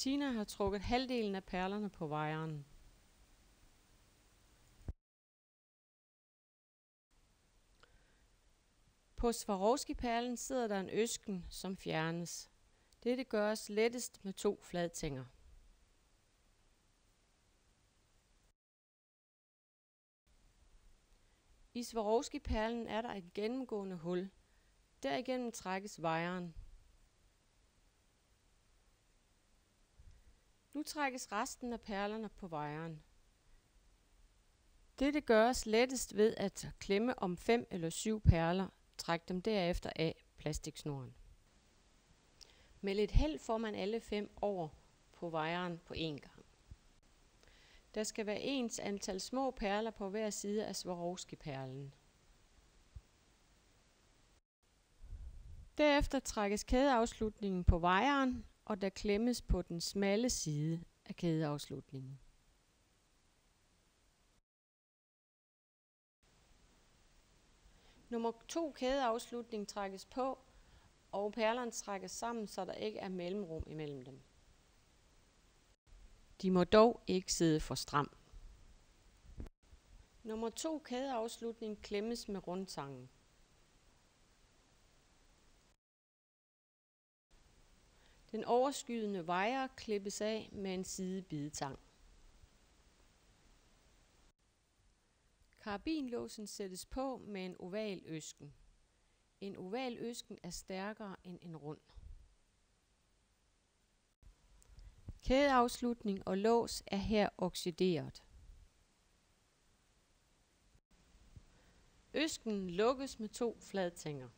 Tina har trukket halvdelen af perlerne på wiren. På Swarovski-perlen sidder der en øsken, som fjernes. Dette gøres lettest med 2 fladtænger. I Swarovski-perlen er der et gennemgående hul. Derigennem trækkes wiren. Nu trækkes resten af perlerne på wiren. Dette gøres lettest ved at klemme om 5 eller 7 perler. Træk dem derefter af plastiksnoren. Med lidt held får man alle 5 over på wiren på én gang. Der skal være ens antal små perler på hver side af Swarovski-perlen. Derefter trækkes kædeafslutningen på wiren, og der klemmes på den smalle side af kædeafslutningen. Nummer 2 kædeafslutning trækkes på, og perlerne trækkes sammen, så der ikke er mellemrum imellem dem. De må dog ikke sidde for stram. Nummer 2 kædeafslutning klemmes med rundtangen. Den overskydende wire klippes af med en sidebidetang. Karabinlåsen sættes på med en oval øsken. En oval øsken er stærkere end en rund. Kædeafslutning og lås er her oxideret. Øsken lukkes med 2 fladtænger.